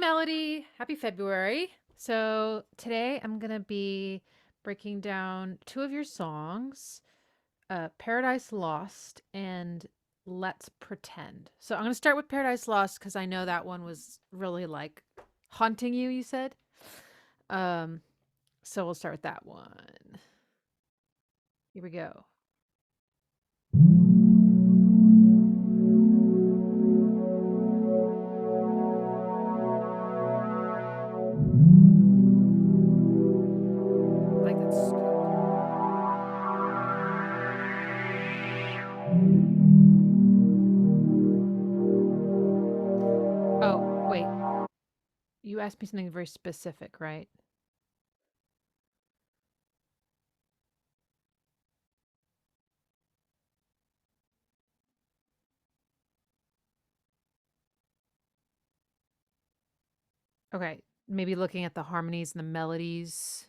Melody. Happy February. So today I'm going to be breaking down two of your songs, Paradise Lost and Let's Pretend. So I'm going to start with Paradise Lost because I know that one was really like haunting you, you said. Um, so we'll start with that one. Here we go. Like that's Oh, wait. You asked me something very specific, right? Okay. Maybe looking at the harmonies and the melodies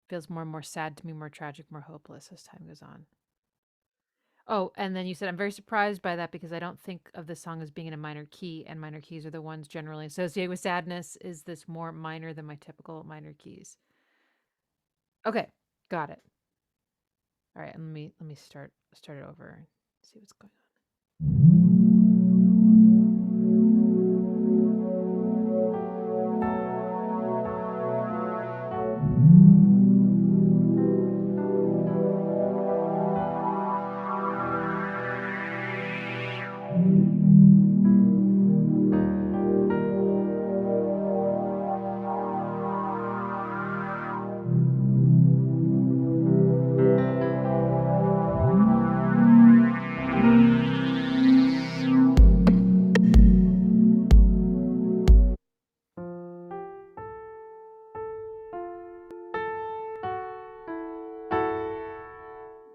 feels more and more sad to me, more tragic, more hopeless as time goes on. Oh, and then you said, I'm very surprised by that because I don't think of this song as being in a minor key, and minor keys are the ones generally associated with sadness. Is this more minor than my typical minor keys? Okay, got it. All right, let me start it over and see what's going on.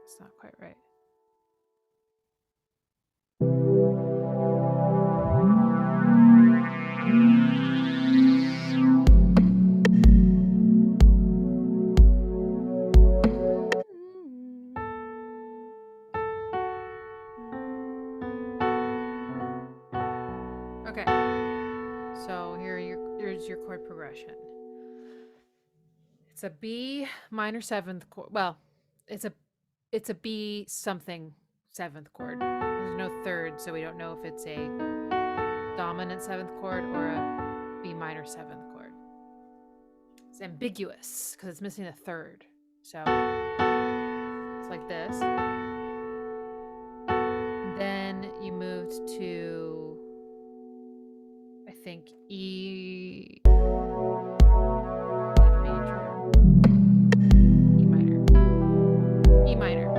It's not quite right. Okay, so here's your chord progression. It's a B minor seventh chord. Well, it's a B something seventh chord. There's no third, so we don't know if it's a dominant seventh chord or a B minor seventh chord. It's ambiguous because it's missing a third. So it's like this. Then you moved to, I think, E major, E minor, E minor.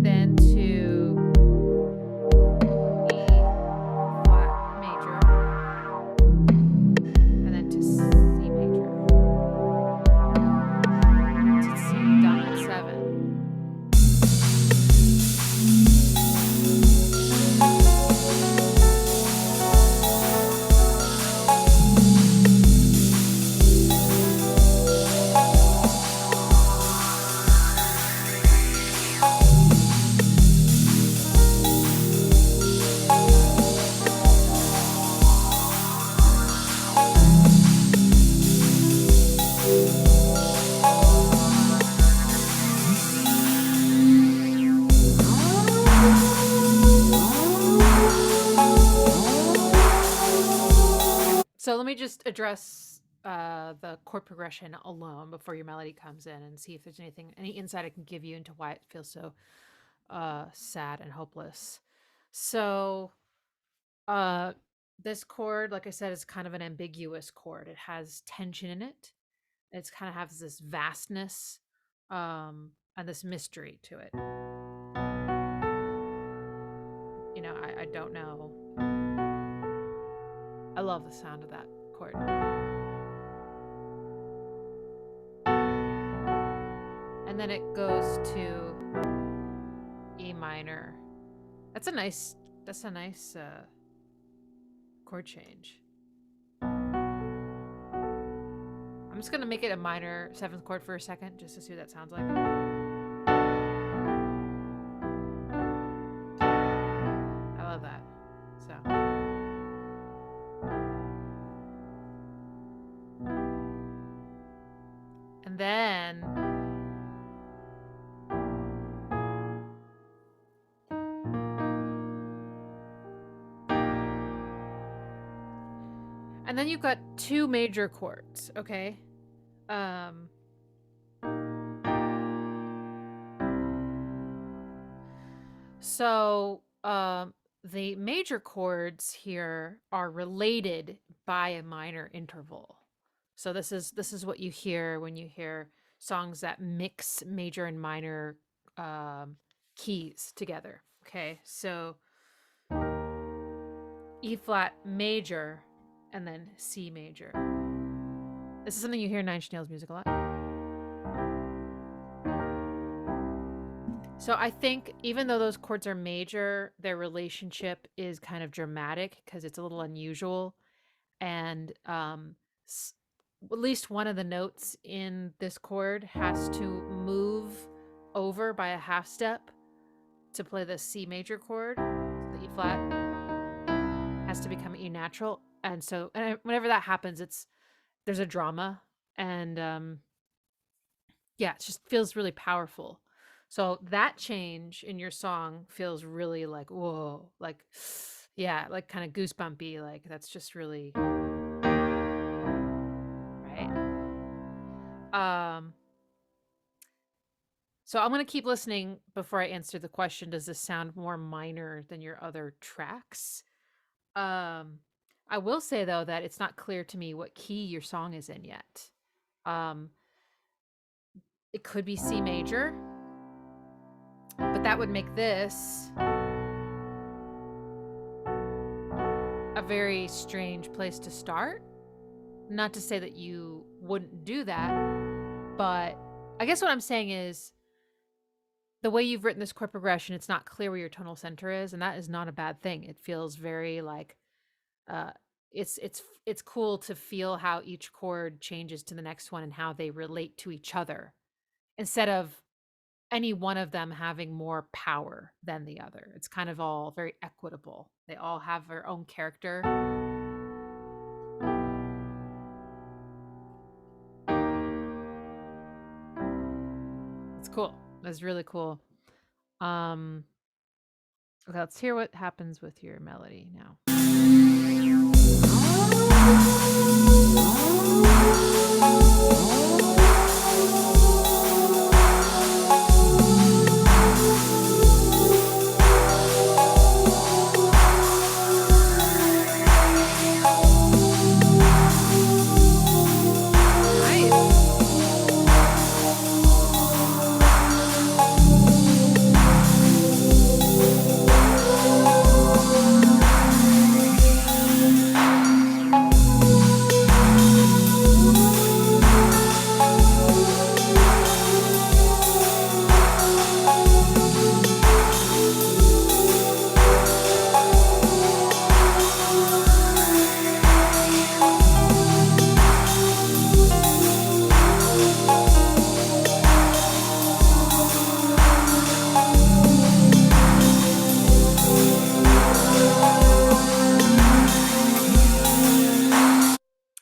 Then to E flat major, and then to C major, to C dominant 7. So let me just address the chord progression alone before your melody comes in and see if there's any insight I can give you into why it feels so sad and hopeless. So uh, this chord, like I said, is kind of an ambiguous chord. It has tension in it. It's kind of has this vastness and this mystery to it. You know, I don't know. I love the sound of that chord. And then it goes to E minor. That's a nice chord change. I'm just gonna make it a minor 7th chord for a second, just to see what that sounds like. then you've got two major chords, okay? So the major chords here are related by a minor interval. So this is what you hear when you hear songs that mix major and minor keys together. Okay, so E flat major and then C major. This is something you hear in Nine Inch Nails music a lot. So I think even though those chords are major, their relationship is kind of dramatic because it's a little unusual. And at least one of the notes in this chord has to move over by a half step to play the C major chord. So the E flat has to become E natural. And so whenever that happens, there's a drama. And yeah, it just feels really powerful. So that change in your song feels really like, whoa, like, yeah, like kind of goosebumpy. Like that's just really, right? So I'm going to keep listening before I answer the question. Does this sound more minor than your other tracks? I will say though that it's not clear to me what key your song is in yet. It could be C major, but that would make this a very strange place to start. Not to say that you wouldn't do that, but I guess what I'm saying is the way you've written this chord progression, it's not clear where your tonal center is, and that is not a bad thing. It feels very like it's cool to feel how each chord changes to the next one and how they relate to each other instead of any one of them having more power than the other. It's kind of all very equitable. They all have their own character. It's cool. That's really cool. Okay, let's hear what happens with your melody now.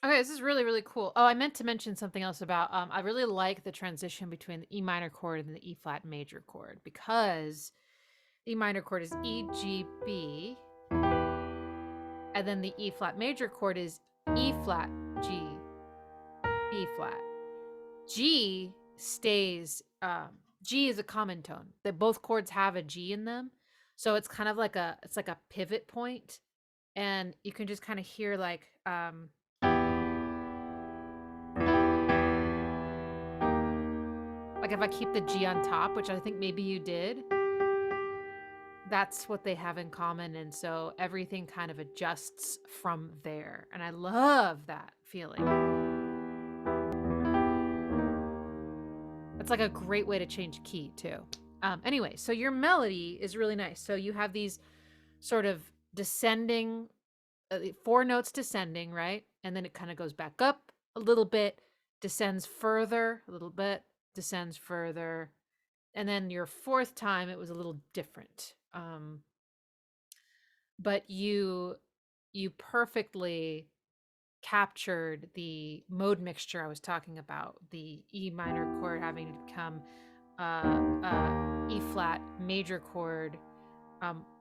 Okay, this is really, really cool. Oh, I meant to mention something else about I really like the transition between the E minor chord and the E flat major chord because the E minor chord is E, G, B, and then the E flat major chord is E flat, G, B flat. G stays, G is a common tone. That both chords have a G in them. So it's kind of like it's like a pivot point, and you can just kind of hear like if I keep the G on top, which I think maybe you did, that's what they have in common. And so everything kind of adjusts from there. And I love that feeling. It's like a great way to change key too. Anyway, so your melody is really nice. So you have these sort of descending, 4 notes descending, right? And then it kind of goes back up a little bit, descends further, a little bit, descends further. And then your 4th time, it was a little different. But you perfectly captured the mode mixture I was talking about, the E minor chord having to become E flat major chord.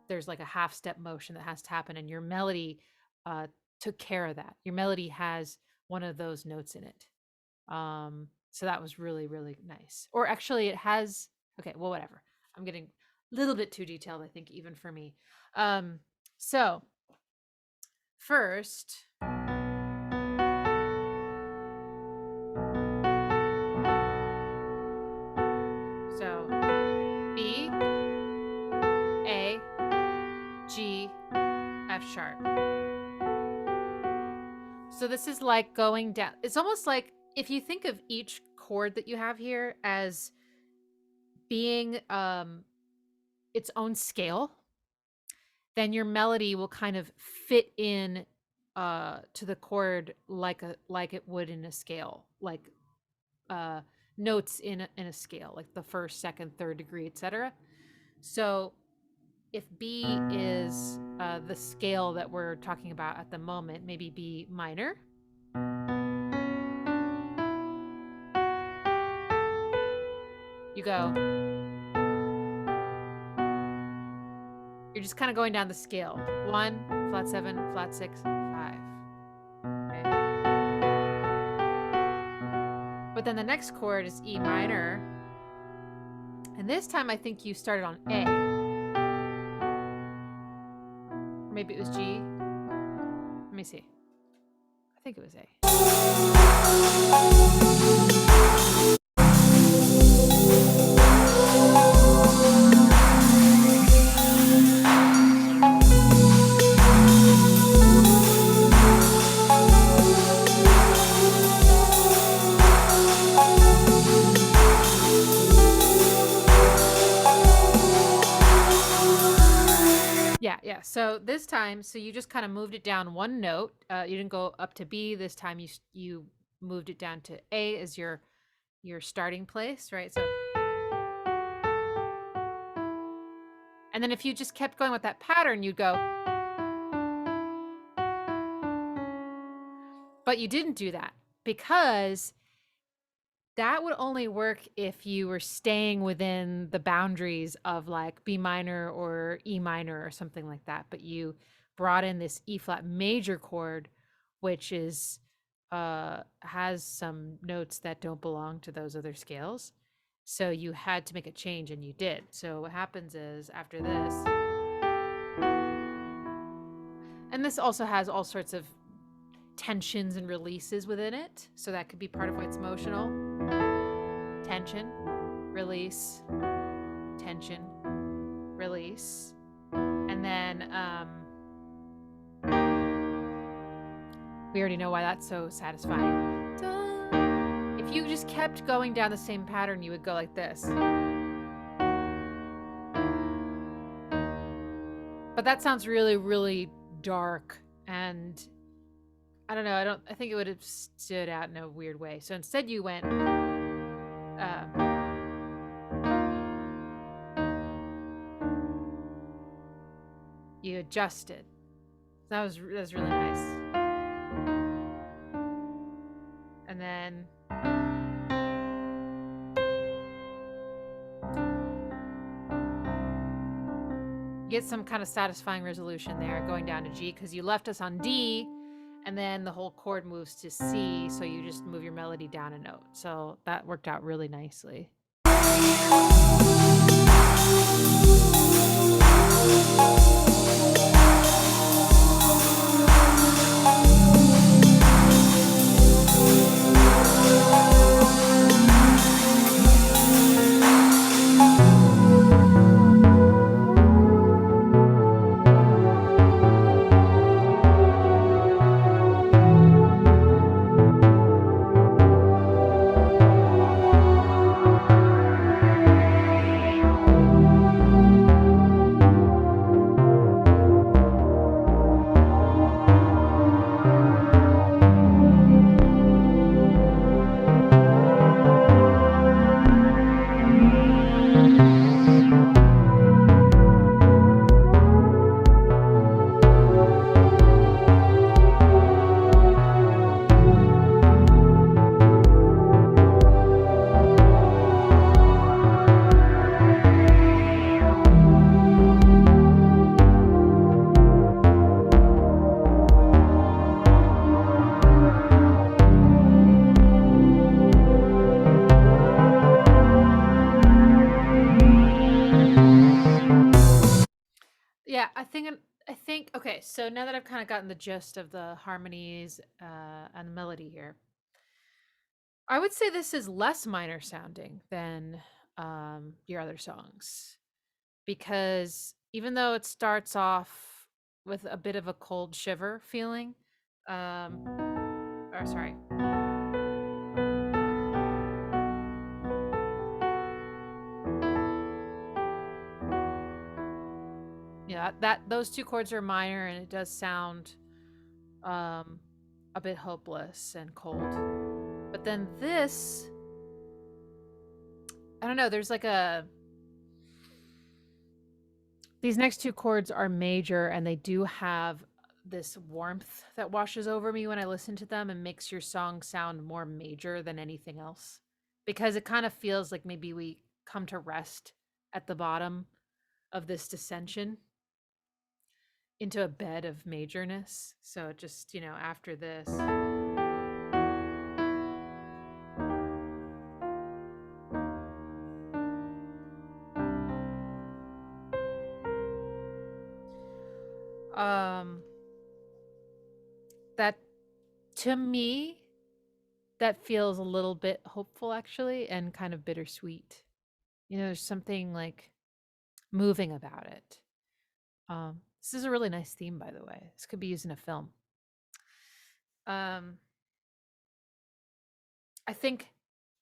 There's like a half step motion that has to happen, and your melody took care of that. Your melody has one of those notes in it. So that was really, really nice. Or actually, it has, okay, well, whatever. I'm getting a little bit too detailed, I think, even for me. So first, so B, A, G, F sharp. So this is like going down. It's almost like if you think of each chord that you have here as being its own scale, then your melody will kind of fit in to the chord like it would in a scale, like notes in a scale, like the first, second, third degree, etc. So if B is the scale that we're talking about at the moment, maybe B minor. You go. You're just kind of going down the scale. 1, flat 7, flat 6, 5. Okay. But then the next chord is E minor. And this time I think you started on A. Or maybe it was G. Let me see. I think it was A. Yeah. So this time, so you just kind of moved it down one note. You didn't go up to B. This time you moved it down to A as your starting place, right? So, and then if you just kept going with that pattern, you'd go. But you didn't do that because that would only work if you were staying within the boundaries of like B minor or E minor or something like that. But you brought in this E flat major chord, which is has some notes that don't belong to those other scales. So you had to make a change, and you did. So what happens is after this, and this also has all sorts of tensions and releases within it. So that could be part of why it's emotional. Tension, release, tension, release. And then we already know why that's so satisfying. If you just kept going down the same pattern, you would go like this. But that sounds really, really dark, and I don't know, I think it would have stood out in a weird way. So instead you went you adjusted. That was really nice. And then get some kind of satisfying resolution there, going down to G, because you left us on D, and then the whole chord moves to C, so you just move your melody down a note. So that worked out really nicely. I think okay, so now that I've kind of gotten the gist of the harmonies and the melody here, I would say this is less minor sounding than your other songs because even though it starts off with a bit of a cold shiver feeling, or sorry, yeah, that those two chords are minor and it does sound um, a bit hopeless and cold. But then this, I don't know, there's like a these next two chords are major and they do have this warmth that washes over me when I listen to them and makes your song sound more major than anything else. Because it kind of feels like maybe we come to rest at the bottom of this dissension into a bed of majorness. So just, after this. Um that to me that feels a little bit hopeful actually and kind of bittersweet. There's something like moving about it. This is a really nice theme, by the way. This could be used in a film. Um, I think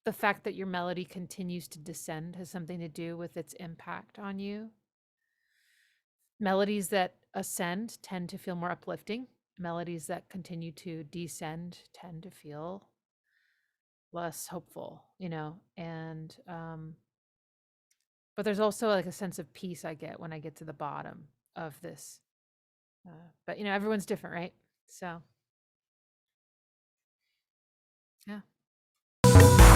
the fact that your melody continues to descend has something to do with its impact on you. Melodies that ascend tend to feel more uplifting. Melodies that continue to descend tend to feel less hopeful, and but there's also like a sense of peace I get when I get to the bottom of this. But everyone's different, right? So yeah. Ooh.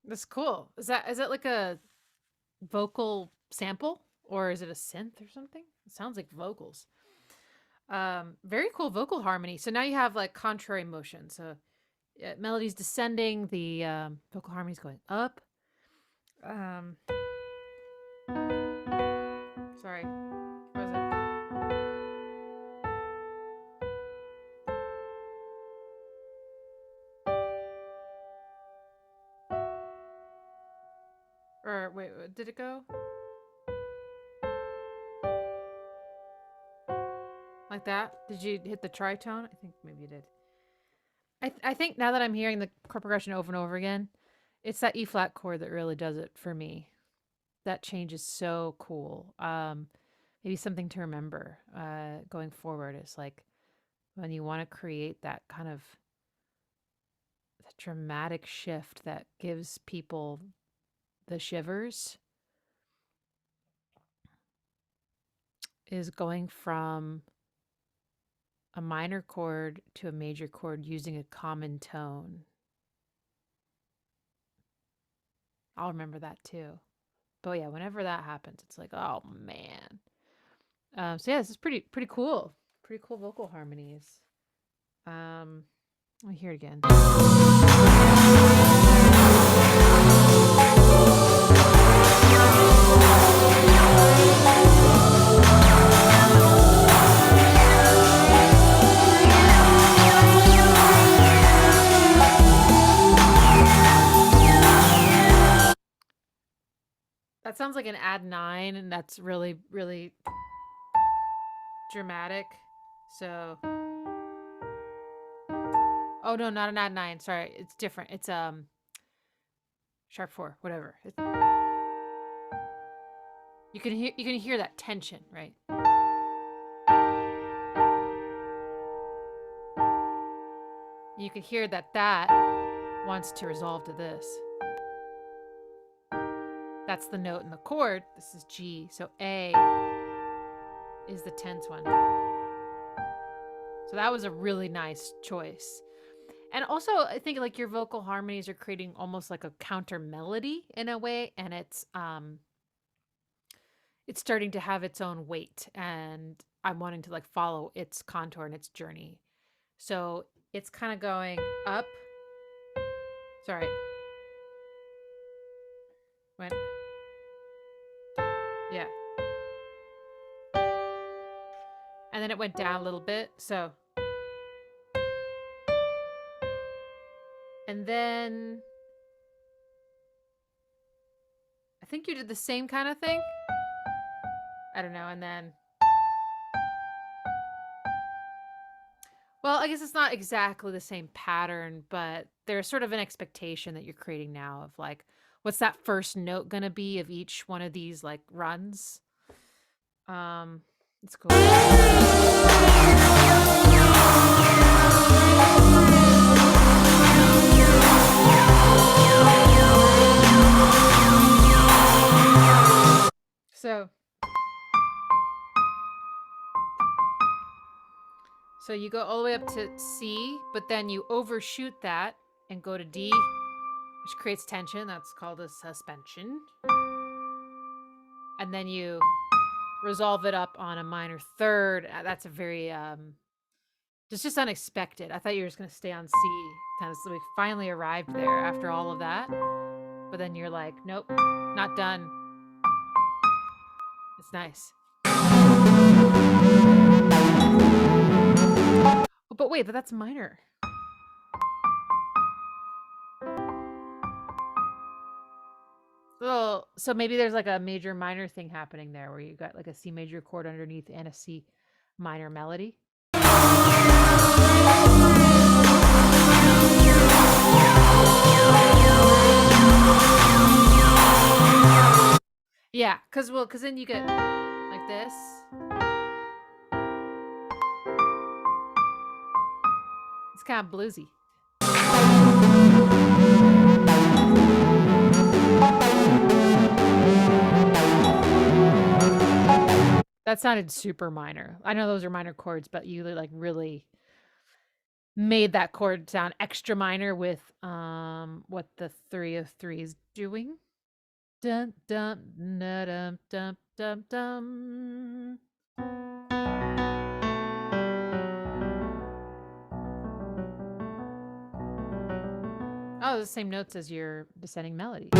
That's cool. Is that like a vocal sample or is it a synth or something? It sounds like vocals. Very cool vocal harmony. So now you have like contrary motion. So melody's descending, the vocal harmony's going up. Um, sorry, what was it? Or wait, did it go like that? Did you hit the tritone? I think maybe you did. I think now that I'm hearing the chord progression over and over again, it's that E flat chord that really does it for me. that change is so cool. Maybe something to remember going forward is like when you want to create that kind of that dramatic shift that gives people the shivers is going from a minor chord to a major chord using a common tone. I'll remember that too. But yeah, whenever that happens, it's like, oh man. So yeah, this is pretty cool. Pretty cool vocal harmonies. Let me hear it again. That sounds like an add 9, and that's really, really dramatic. So, oh no, not an add 9. Sorry, it's different. It's sharp 4, whatever. You can hear that tension, right? You can hear that wants to resolve to this. That's the note in the chord. This is G. So A is the tense one. So that was a really nice choice. And also, I think like your vocal harmonies are creating almost like a counter melody in a way, and it's starting to have its own weight, and I'm wanting to like follow its contour and its journey. So it's kind of going up. Sorry. Went. Yeah. And then it went down a little bit. So. And then I think you did the same kind of thing. I don't know. And then, well, I guess it's not exactly the same pattern, but there's sort of an expectation that you're creating now of like, what's that first note going to be of each one of these like runs? It's cool. So you go all the way up to C, but then you overshoot that and go to D, which creates tension. That's called a suspension. And then you resolve it up on a minor third. That's a very, it's just unexpected. I thought you were just going to stay on C. So we finally arrived there after all of that. But then you're like, nope, not done. It's nice. But wait, but that's minor. Well, so maybe there's like a major minor thing happening there where you got like a C major chord underneath and a C minor melody. Yeah, because then you get like this. It's kind of bluesy. That sounded super minor. I know those are minor chords, but you like really made that chord sound extra minor with what the 3 of 3 is doing. Dun dun dum dum dum dum. Oh, the same notes as your descending melody.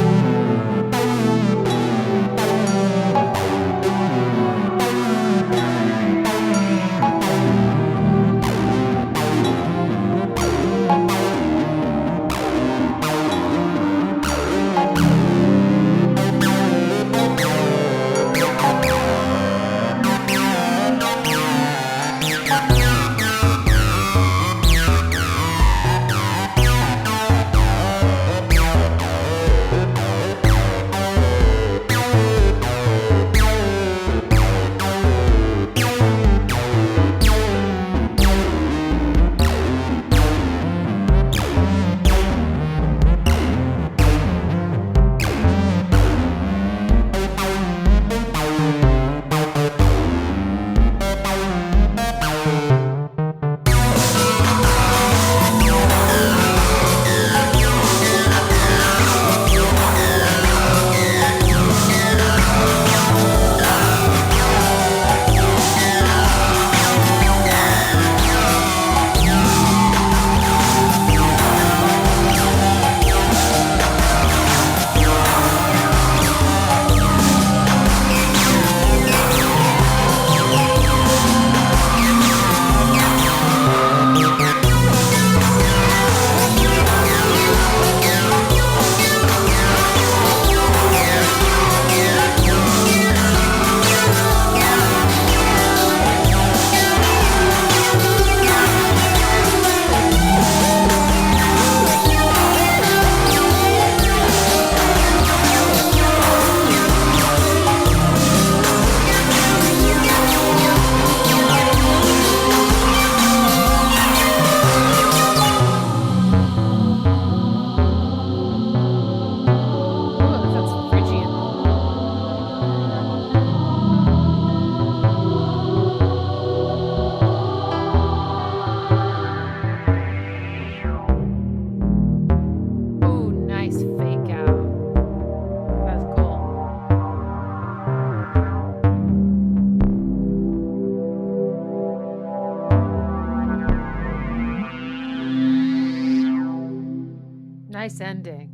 Nice ending.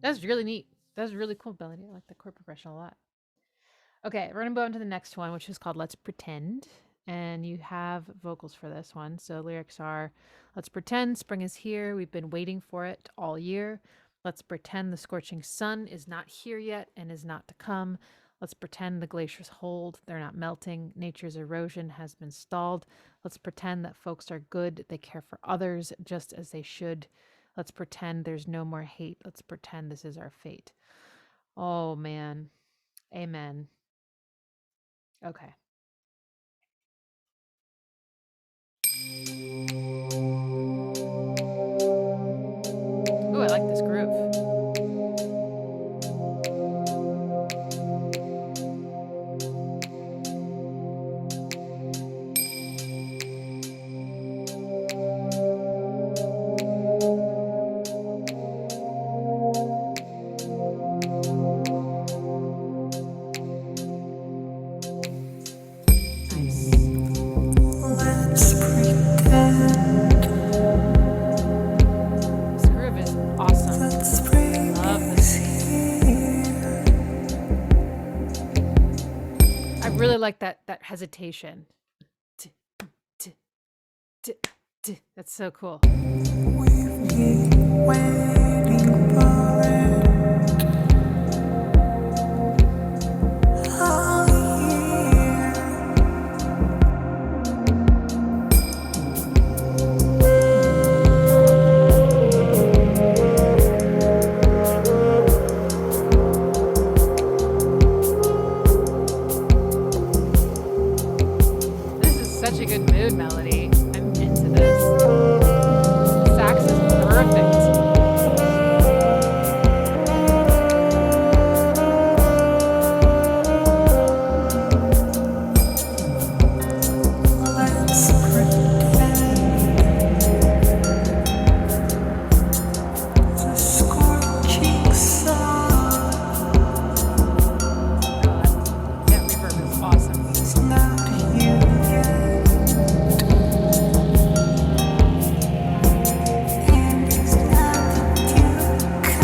That's really neat. That was really cool, Melody. I like the chord progression a lot. Okay, we're gonna move on to the next one, which is called Let's Pretend. And you have vocals for this one. So lyrics are, let's pretend spring is here. We've been waiting for it all year. Let's pretend the scorching sun is not here yet and is not to come. Let's pretend the glaciers hold. They're not melting. Nature's erosion has been stalled. Let's pretend that folks are good. They care for others just as they should. Let's pretend there's no more hate. Let's pretend this is our fate. Oh, man. Amen. Okay. Ooh, I like this groove. Nice. Let's pretend. This groove is awesome. That spring Love is this. here. I really like that hesitation. T, t, t, t. That's so cool. We've been waiting for it all year. This is such a good mood melody. I'm into this. Sax is perfect. Let's pretend the scorching sun That reverb is awesome. is not here yet and is not to come.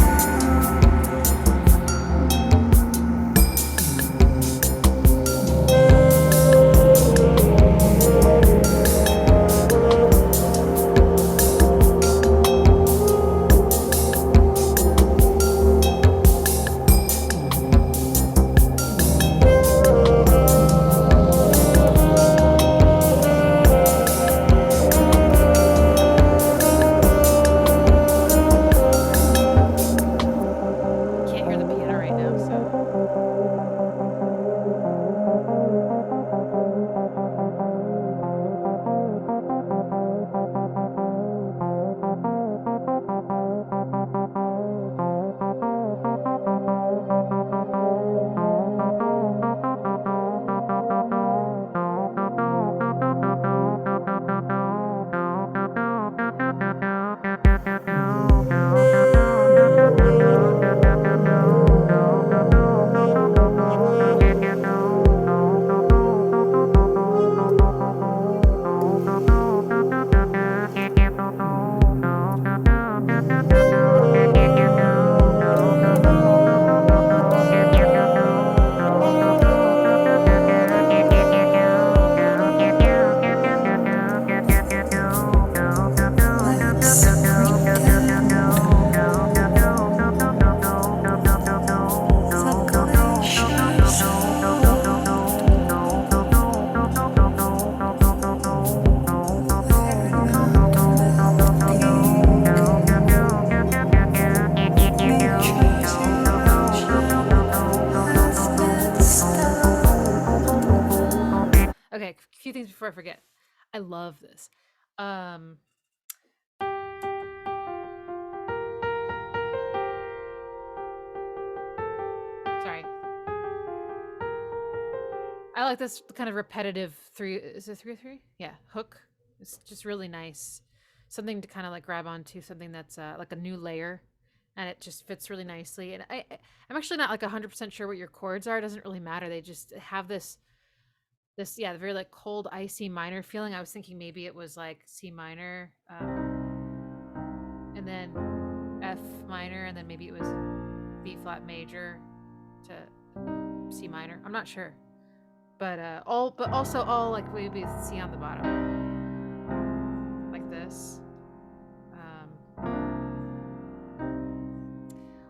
Can't hear the piano right now, so. Let's pretend the glaciers they're not melting. Nature's erosion has been stalled. Okay, a few things before I forget. I love this. Um, sorry. I like this kind of repetitive three. Is it 3/3? Yeah, hook. It's just really nice. Something to kind of like grab onto. Something that's like a new layer, and it just fits really nicely. And I'm actually not like 100% sure what your chords are. It doesn't really matter. They just have this yeah, the very like cold icy minor feeling. I was thinking maybe it was like C minor, and then F minor, and then maybe it was B flat major to C minor. I'm not sure, but also all like maybe C on the bottom, like this.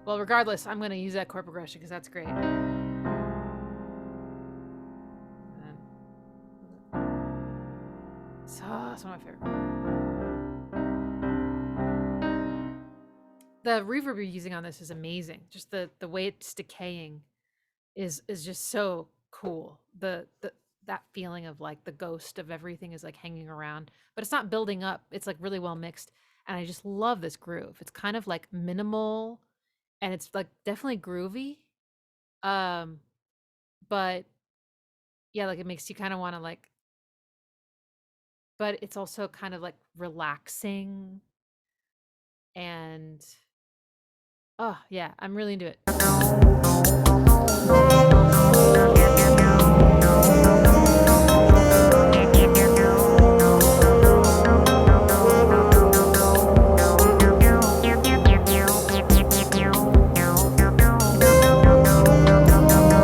Well, regardless, I'm going to use that chord progression because that's great. So it's one of my favorite. The reverb you're using on this is amazing. Just the way it's decaying is just so cool. The that feeling of like the ghost of everything is like hanging around, but it's not building up. It's like really well mixed, and I just love this groove. It's kind of like minimal, and it's like definitely groovy. But yeah, like it makes you kind of want to like, but it's also kind of like relaxing, and oh yeah, I'm really into it.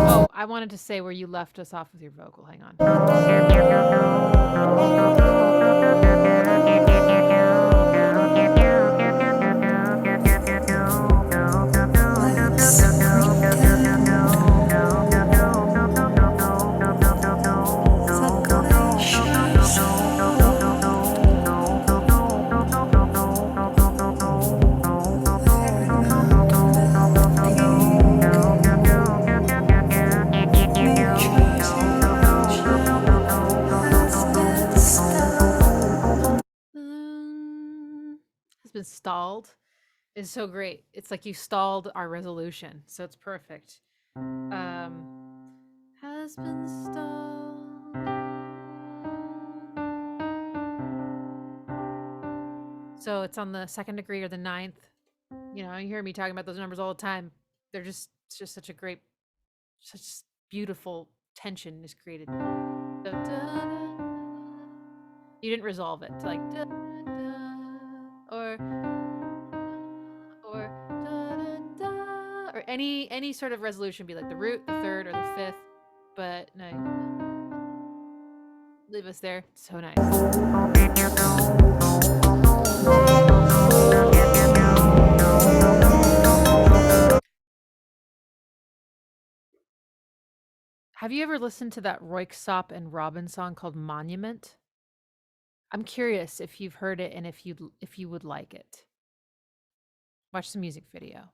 Oh, I wanted to say where you left us off with your vocal. Hang on. Has been stalled is so great. It's like you stalled our resolution, so it's perfect. Has been stalled. So it's on the second degree or the ninth. You know, you hear me talking about those numbers all the time. It's just such a great, such beautiful tension is created. So, you didn't resolve it to like or or any sort of resolution, be like the root, the third, or the fifth. But no, leave us there. So nice. Have you ever listened to that Royksopp and Robin song called Monument? I'm curious if you've heard it and if you would like it. Watch the music video.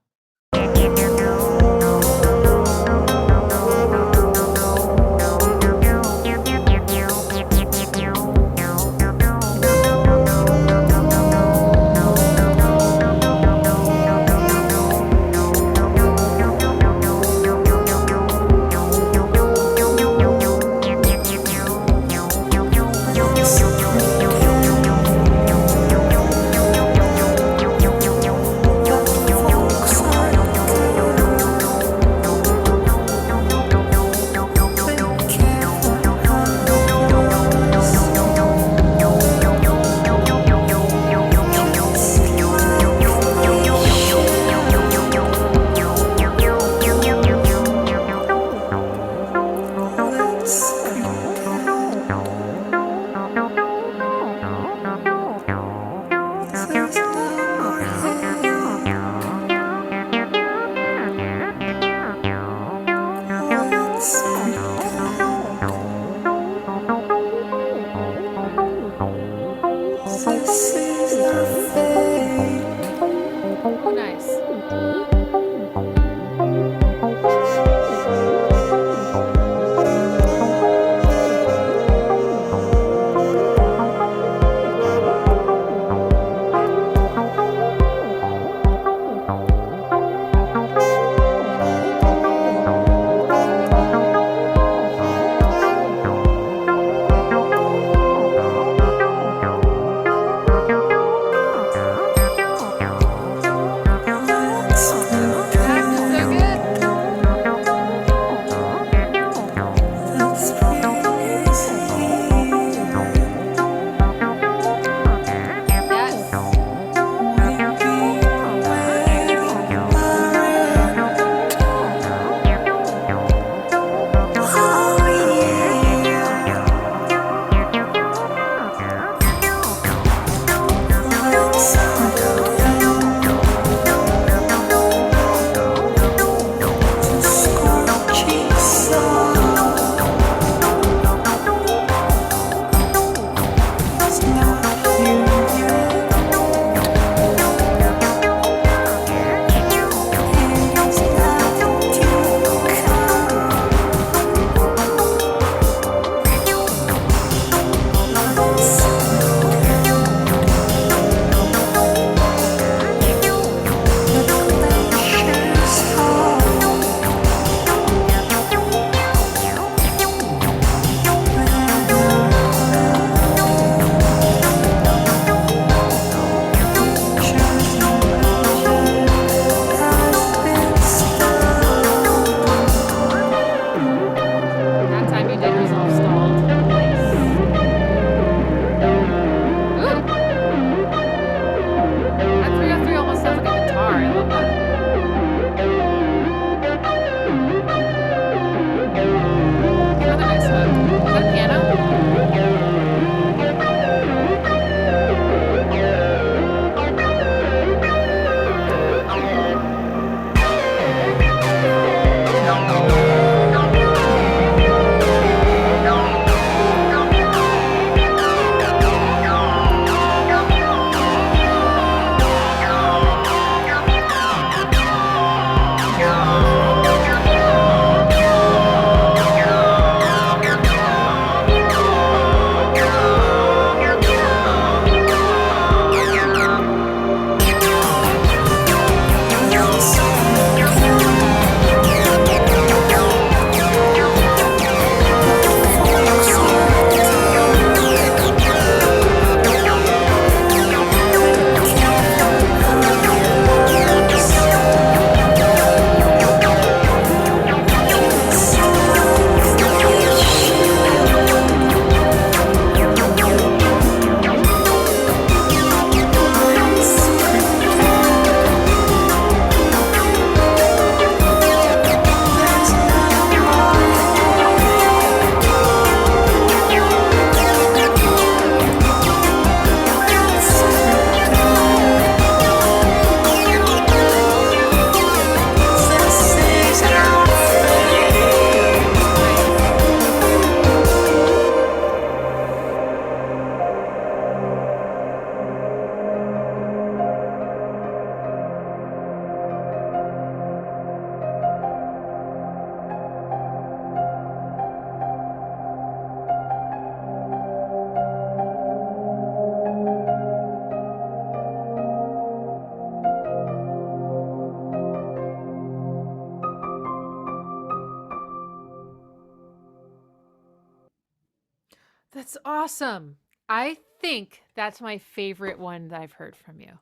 That's awesome. I think that's my favorite one that I've heard from you.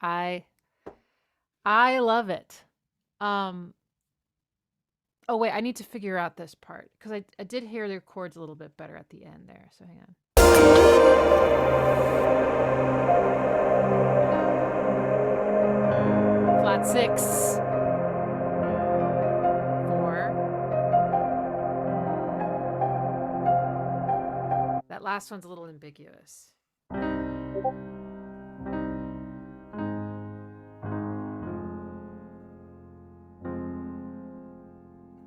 I I love it. Um oh wait, I need to figure out this part because I did hear the chords a little bit better at the end there. So hang on. Flat six, four. That last one's a little ambiguous.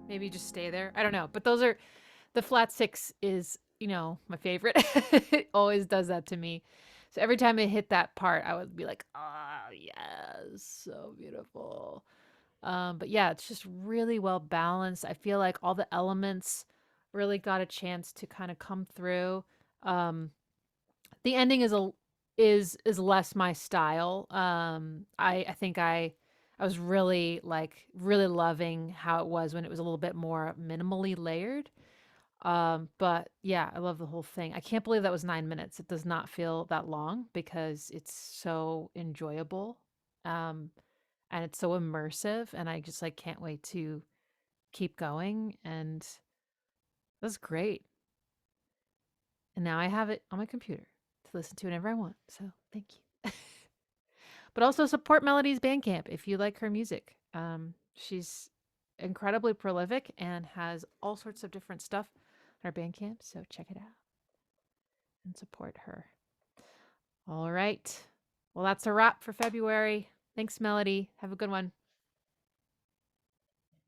Maybe just stay there. I don't know. But those are the flat six is, my favorite. It always does that to me. So every time I hit that part, I would be like, oh, yes, so beautiful. But yeah, it's just really well balanced. I feel like all the elements really got a chance to kind of come through. Um, the ending is less my style. I think I was really really loving how it was when it was a little bit more minimally layered. But yeah, I love the whole thing. I can't believe that was 9 minutes. It does not feel that long because it's so enjoyable. Um, and it's so immersive, and I just like can't wait to keep going. And that's great. And now I have it on my computer to listen to whenever I want. So thank you. But also support Melody's Bandcamp if you like her music. She's incredibly prolific and has all sorts of different stuff on her Bandcamp. So check it out and support her. All right. Well, that's a wrap for February. Thanks, Melody. Have a good one.